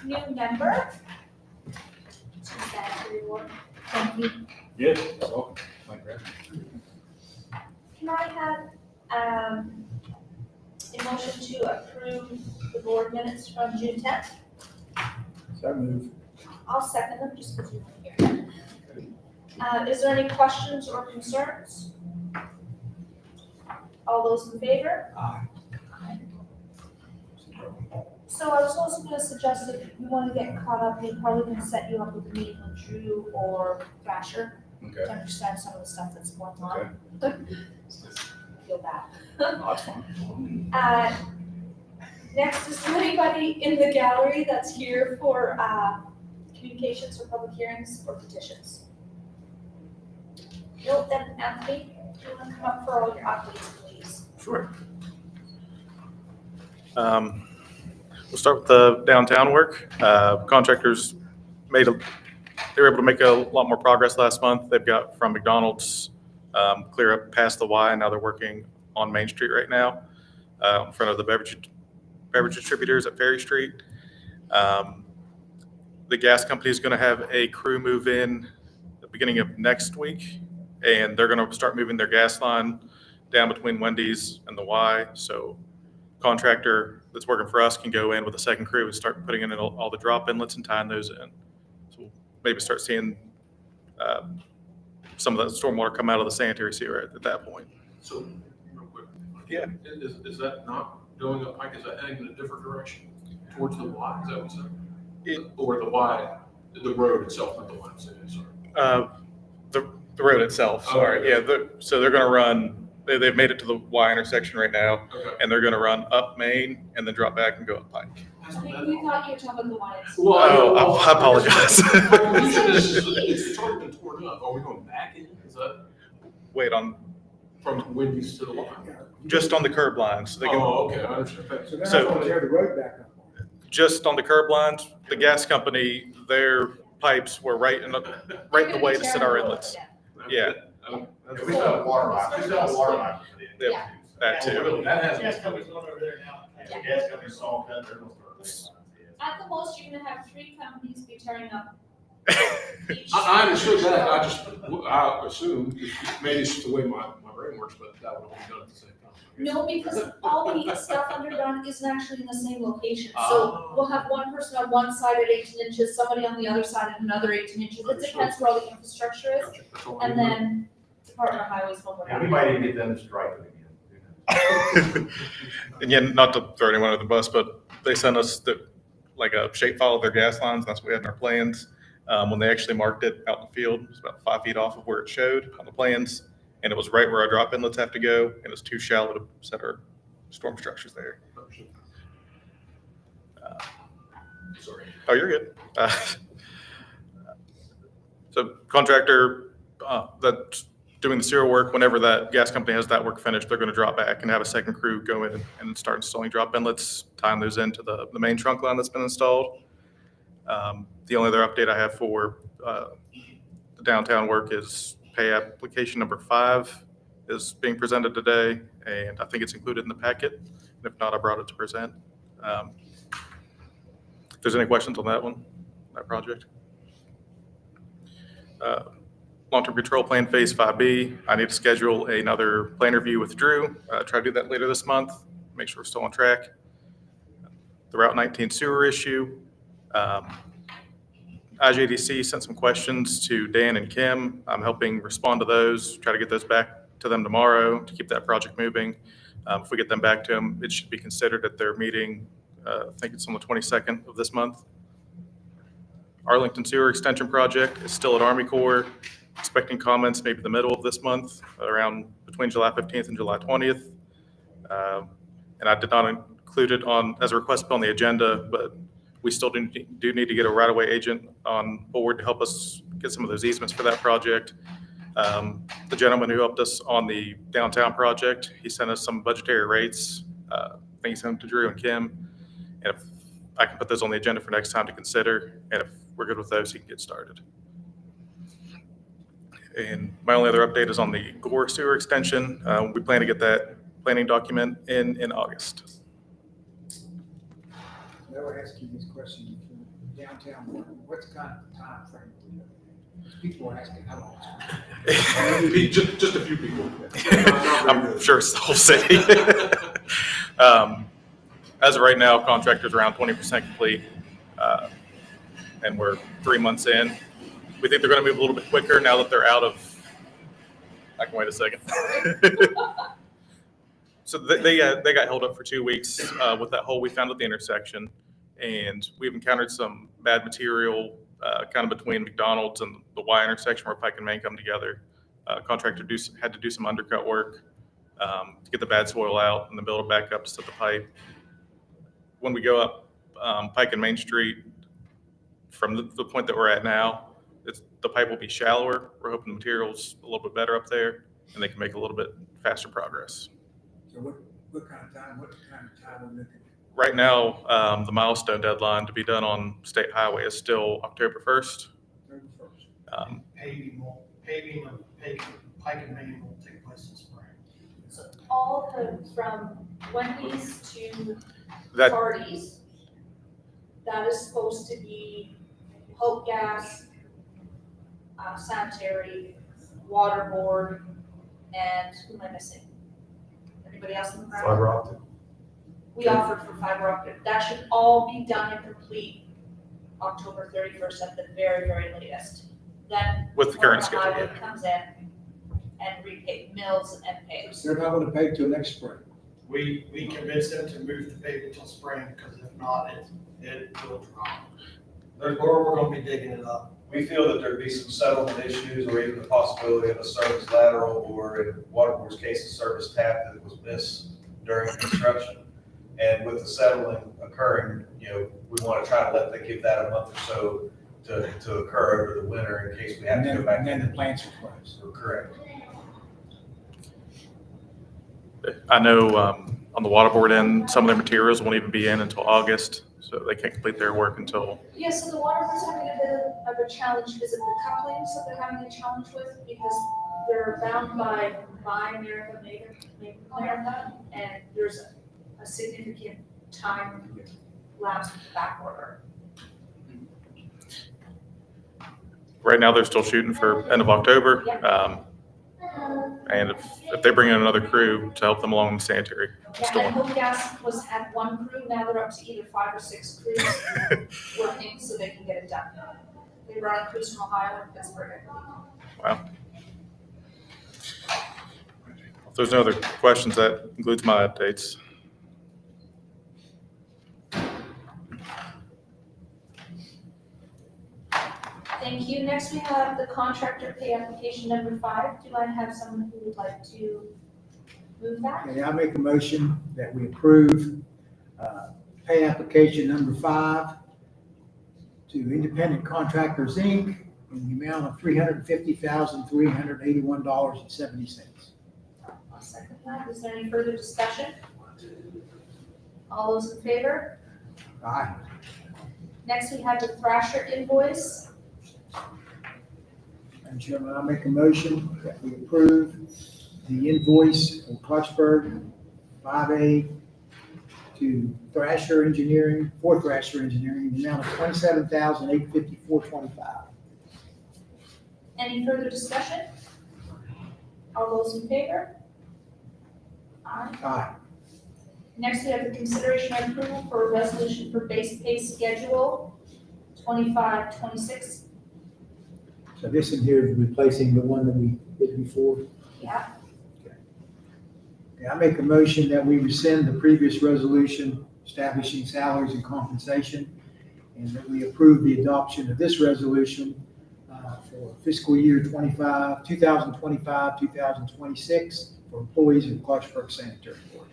new member to the Sanitary board. Thank you. Yes, welcome. Thank you. Can I have a motion to approve the board minutes from June 10th? So move. I'll second them just because you weren't here. Is there any questions or concerns? All those in favor? Aye. So I was also going to suggest if you want to get caught up, we're probably going to set you up with a meeting with Drew or Thrasher Okay. to understand some of the stuff that's going Okay. on. Feel bad. Oh, that's fine. Next, is there anybody in the gallery that's here for communications or public hearings or petitions? Nope, then Anthony, do you want to come up for all your updates, please? Sure. We'll start with the downtown work. Contractors they were able to make a lot more progress last month. They've got from McDonald's clear up past the Y, and now they're working on Main Street right now, in front of the beverage distributors at Ferry Street. The gas company is going to have a crew move in at the beginning of next week, and they're going to start moving their gas line down between Wendy's and the Y. So contractor that's working for us can go in with a second crew and start putting in all the drop inlets and tying those in. So we'll maybe start seeing some of that stormwater come out of the sanitary sewer at that point. So, real quick. Yeah. Is that not going up Pike? Is that heading in a different direction towards the Y? Is that what you said? Or the Y, the road itself, not the Y, I'm saying, sorry. The road itself, sorry. Okay. Yeah, so they're going to run, they've made it to the Y intersection right now, Okay. and they're going to run up Main and then drop back and go up Pike. I think we thought you were talking about the Wyatts. Oh, I apologize. My conclusion is, it's already been torn up. Are we going back in? Is that Wait, on from Wendy's to the Y? just on the curb lines. So they can, Oh, okay, I understand. So now So- it's gonna tear the road back up. just on the curb lines, the gas company, their pipes were right in the way to set our inlets. Yeah. We still have water line. We still have water line. Yep, that too. That has. Gas company's going over there now. Yeah. Gas company's all cut, they're gonna start. At the most, you're gonna have 3 companies be tearing up each. I understood that. I assumed, maybe it's just the way my brain works, but that would all be done at the same time. No, because all the stuff underground isn't actually in the same location. So Oh. we'll have one person on one side at 18 inches, somebody on the other side at another 18 inches. It depends where all the infrastructure is. Gotcha. That's all I And need to know. then Department of Highways will Yeah, we might even get them to strike it again. Again, not to throw anyone under the bus, but they sent us like a shape file of their gas lines, and that's what we had in our plans. When they actually marked it out in the field, it was about 5 feet off of where it showed on the plans, and it was right where our drop inlets have to go, and it's too shallow to set our storm structures there. Sorry. Oh, you're good. So contractor that's doing the serial work, whenever that gas company has that work finished, they're going to drop back and have a second crew go in and start installing drop inlets, tying those into the main trunk line that's been installed. The only other update I have for the downtown work is pay application number 5 is being presented today, and I think it's included in the packet. And if not, I brought it to present. If there's any questions on that one, that project. Long-term control plan phase 5B. I need to schedule another plan review with Drew. Try to do that later this month. Make sure we're still on track. The Route 19 sewer issue. IJDC sent some questions to Dan and Kim. I'm helping respond to those, try to get those back to them tomorrow to keep that project moving. If we get them back to them, it should be considered at their meeting. I think it's on the 22nd of this month. Arlington Sewer Extension Project is still at Army Corps. Expecting comments maybe the middle of this month, around between July 15th and July 20th. And I did not include it as a request on the agenda, but we still do need to get a right-of-way agent on board to help us get some of those easements for that project. The gentleman who helped us on the downtown project, he sent us some budgetary rates. I think he sent them to Drew and Kim. And if I can put those on the agenda for next time to consider, and if we're good with those, he can get started. And my only other update is on the Gore sewer extension. We plan to get that planning document in August. Never asked you this question before. downtown, what's kind of the time frame? People are asking how long. Just a few people. Not very I'm good. sure it's the whole city. As of right now, contractor's around 20% complete, and we're 3 months in. We think they're going to move a little bit quicker now that they're out of. I can wait a second. So they got held up for 2 weeks with that hole we found at the intersection, and we've encountered some bad material kind of between McDonald's and the Y intersection where Pike and Main come together. Contractor had to do some undercut work to get the bad soil out and then build it back up to set the pipe. When we go up Pike and Main Street, from the point that we're at now, the pipe will be shallower. We're hoping the material's a little bit better up there, and they can make a little bit faster progress. So what kind of time are we looking at? Right now, the milestone deadline to be done on State Highway is still October 1st. 31st. Paving of Pike and Main will take place in spring. So all from Wendy's to That parties, that is supposed to be Hope Gas, Sanitary, Water Board, and who am I missing? Anybody else in the crowd? Fiber optic. We offered for fiber optic. That should all be done and complete October 31st at the very, very latest. Then with the current schedule. highway comes in and repave mills and paves. They're not gonna pay till next spring. We convinced them to move the paving till spring, because if not, it will drop. Or we're gonna be digging it up. We feel that there'd be some settlement issues or even the possibility of a service lateral or in Waterboard's case, a service tap that was missed during construction. And with the settling occurring, we want to try to give that a month or so to occur over the winter in case we have to go back. And then in. the plants are closed. Correct. I know on the water board end, some of their materials won't even be in until August, so they can't complete their work until. Yeah, so the water was having a bit of a challenge. Is it the couplings that they're having a challenge with? Because they're bound by Buy America, Make America, and there's a significant time lapse with the back order. Right now, they're still shooting for end of October. And if they bring in another crew to help them along the sanitary. Yeah, and Hope Gas had one crew, now they're up to either 5 or 6 crews working so they can get it done. They run crews from Ohio and Pittsburgh, I believe. Wow. If there's no other questions, that concludes my updates. Thank you. Next, we have the contractor pay application number 5. Do I have someone who would like to move that? Okay, I make a motion that we approve pay application number 5 to Independent Contractors, Inc. in the amount of $350,381.70. I'll second that. Is there any further discussion? All those in favor? Aye. Next, we have the Thrasher invoice. Madam Chairman, I make a motion that we approve the invoice for Clarksburg 5A to Thrasher Engineering, for Thrasher Engineering, in the amount of $27,854.25. Any further discussion? All those in favor? Aye. Aye. Next, we have the consideration and approval for a resolution for base pay schedule 25-26. So this in here is replacing the one that we did before. Yeah, Okay, I make a motion that we rescind the previous resolution establishing salaries and compensation, and that we approve the adoption of this resolution for fiscal year 2025, 2026 for employees of the Clarksburg Sanitary Board.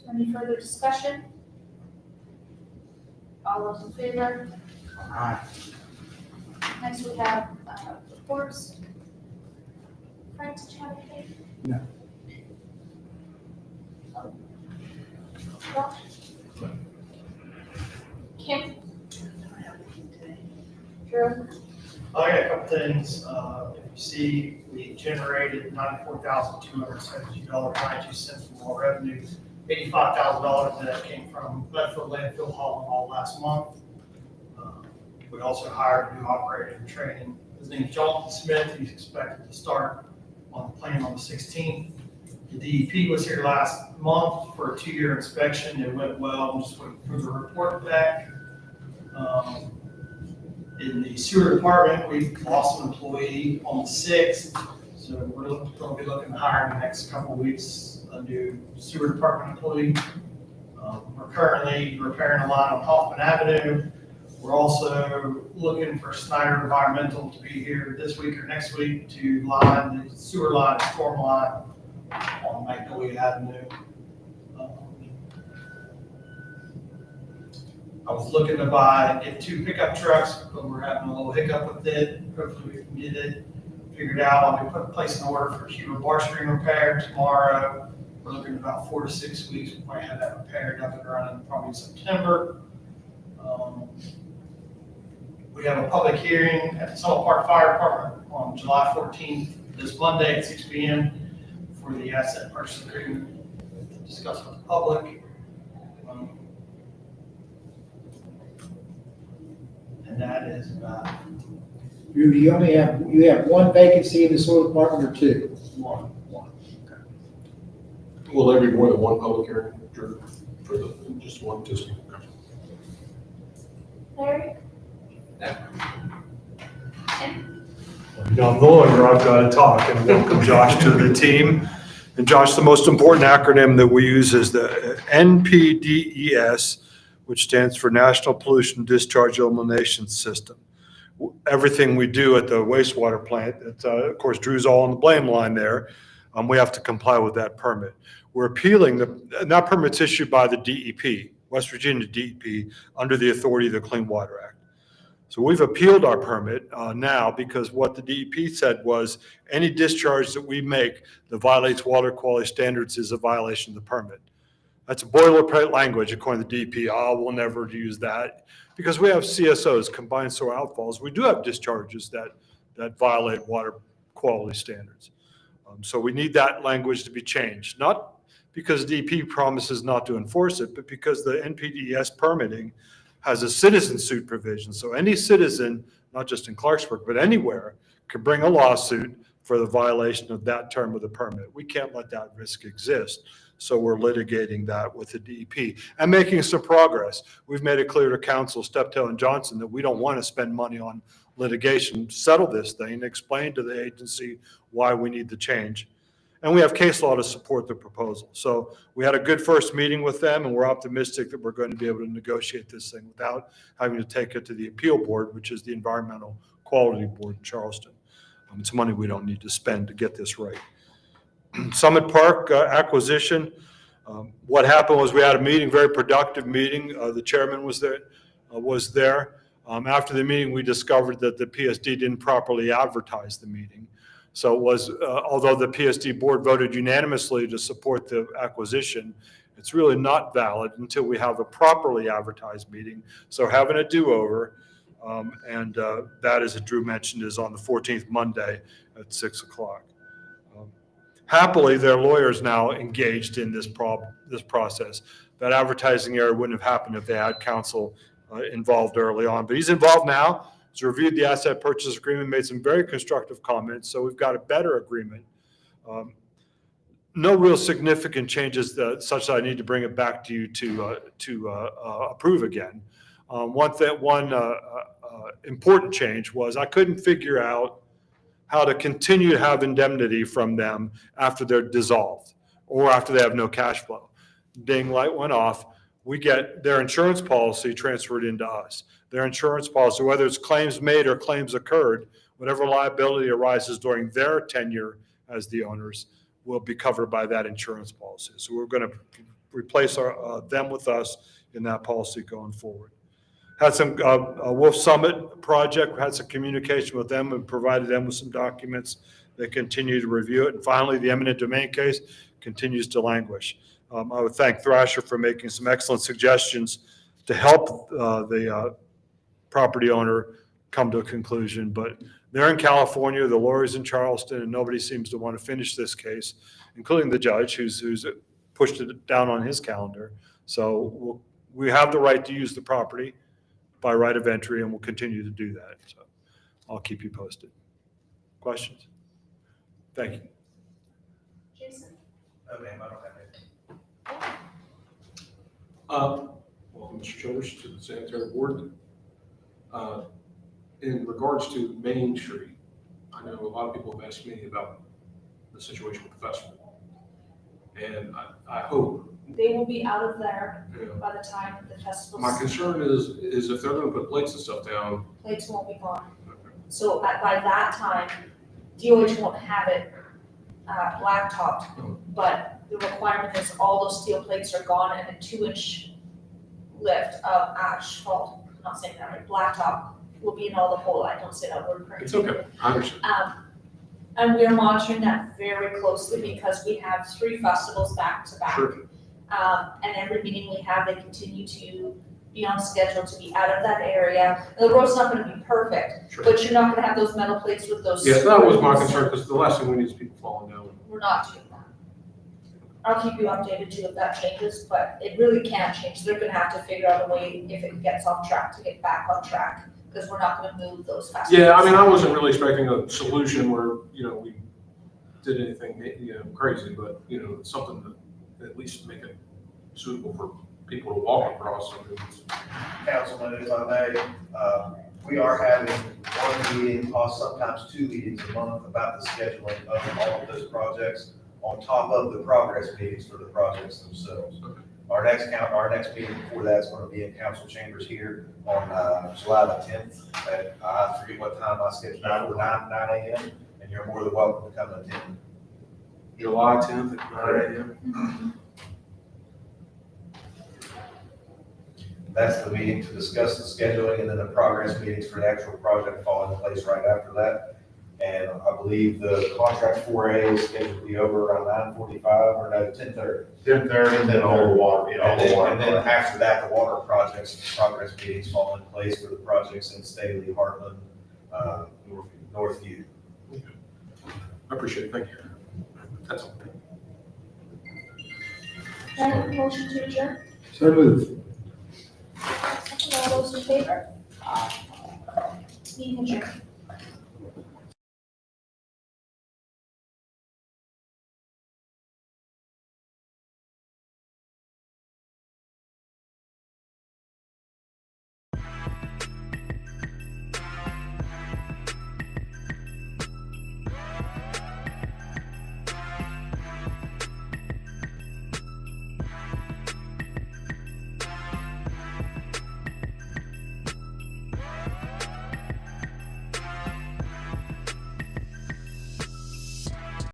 is there any further discussion? All those in favor? Aye. Next, we have reports. Frank, did you have anything? No. Rob? Kim? Drew? I got a couple things. If you see, we generated $94,272.92 from all revenue. $85,000 of that came from Leadville landfill hauling all last month. We also hired a new operator in training. His name's Jonathan Smith. He's expected to start on the plan on the 16th. The DEP was here last month for a 2-year inspection. It went well. I'm just waiting for the report back. In the sewer department, we've lost an employee on the 6th. So we're going to be looking to hire in the next couple of weeks a new sewer department employee. We're currently repairing a line on Hoffman Avenue. We're also looking for Snyder Environmental to be here this week or next week to line the sewer line, storm line on Magnolia Avenue. I was looking to get 2 pickup trucks, but we're having a little hiccup with it. Hopefully we can get it figured out. I'll be placing an order for Cuba bar string repair tomorrow. We're looking at about 4 to 6 weeks. We might have that repaired up and running probably in September. We have a public hearing at the Summit Park Fire Department on July 14th, this Monday at 6 p.m. for the asset purchase agreement to discuss with the public. And that is about You have 1 vacancy in the soil department or 2? 1. Will there be more than one public hearing for just one? Larry? You know, I'm the lawyer, I've got to talk, and welcome Josh to the team. And Josh, the most important acronym that we use is the NPDES, which stands for National Pollution Discharge Elimination System. Everything we do at the wastewater plant, of course, Drew's all on the blame line there. We have to comply with that permit. We're appealing, that permit's issued by the DEP, West Virginia DEP, under the authority of the Clean Water Act. So we've appealed our permit now because what the DEP said was any discharge that we make that violates water quality standards is a violation of the permit. That's a boilerplate language according to the DEP. We'll never use that because we have CSOs, combined sewer outfalls. We do have discharges that violate water quality standards. So we need that language to be changed, not because DEP promises not to enforce it, but because the NPDES permitting has a citizen suit provision. So any citizen, not just in Clarksburg, but anywhere, can bring a lawsuit for the violation of that term of the permit. We can't let that risk exist. So we're litigating that with the DEP and making some progress. We've made it clear to Council Steptoe and Johnson that we don't want to spend money on litigation, settle this thing, explain to the agency why we need the change. And we have case law to support the proposal. So we had a good first meeting with them, and we're optimistic that we're going to be able to negotiate this thing without having to take it to the appeal board, which is the Environmental Quality Board in Charleston. It's money we don't need to spend to get this right. Summit Park acquisition. What happened was we had a meeting, very productive meeting. The chairman was there. After the meeting, we discovered that the PSD didn't properly advertise the meeting. So it was, although the PSD board voted unanimously to support the acquisition, it's really not valid until we have a properly advertised meeting. So having a do-over, and that, as Drew mentioned, is on the 14th Monday at 6 o'clock. Happily, their lawyers now engaged in this process. That advertising error wouldn't have happened if they had counsel involved early on. But he's involved now. He's reviewed the asset purchase agreement, made some very constructive comments. So we've got a better agreement. No real significant changes such that I need to bring it back to you to approve again. One important change was I couldn't figure out how to continue to have indemnity from them after they're dissolved or after they have no cash flow. Ding, light went off. We get their insurance policy transferred into us. Their insurance policy, whether it's claims made or claims occurred, whatever liability arises during their tenure as the owners will be covered by that insurance policy. So we're going to replace them with us in that policy going forward. Had some Wolf Summit project, had some communication with them and provided them with some documents. They continue to review it. And finally, the eminent domain case continues to languish. I would thank Thrasher for making some excellent suggestions to help the property owner come to a conclusion. But they're in California, the lawyer's in Charleston, and nobody seems to want to finish this case, including the judge who's pushed it down on his calendar. So we have the right to use the property. by right of entry, and we'll continue to do that. So I'll keep you posted. Questions? Thank you. Jason? No, ma'am, I don't have anything. Welcome, Mr. Childers, to the Sanitary Board. In regards to Main Street, I know a lot of people have asked me about the situation with the festival. And I hope, They will be out of there you know, by the time the festival. my concern is if they're gonna put plates and stuff down, Plates won't be gone. So by that time, DOH won't have it blacktopped, but the requirement is all those steel plates are gone and a 2-inch lift of asphalt, I'm not saying that right, blacktop will be in all the hole, I don't say that word correctly. it's okay, I understand. And we're monitoring that very closely because we have 3 festivals back to back. Sure. And every meeting we have, they continue to be on schedule to be out of that area. And the road's not gonna be perfect, Sure. but you're not gonna have those metal plates with those. Yes, that was my screws. concern, because the last thing we need is people falling down. We're not doing that. I'll keep you updated too if that changes, but it really can't change. They're gonna have to figure out a way if it gets off track to get back on track, because we're not gonna move those festivals. Yeah, I mean, I wasn't really expecting a solution where, we did anything, crazy, but, something to at least make it suitable for people to walk across. I mean, Councilman, if I may, we are having one meeting, or sometimes 2 meetings a month about the scheduling of all of those projects on top of the progress meetings for the projects themselves. Our next meeting before that is going to be in council chambers here on July the 10th. At, I forget what time I scheduled, 9 a.m. And you're more than welcome to come and attend. July 10th at 9 a.m. That's the meeting to discuss the scheduling, and then the progress meetings for the actual project fall into place right after that. And I believe the contract 4A is scheduled to be over around 9:45 or no, 10:30. 10:30, and then all the water, And then after that, the water projects, progress meetings fall in place for the projects in Staley, Heartland, Northview. I appreciate it, thank you. That's all. Can I have a motion to adjourn? So moved. All those in favor? Meeting adjourned.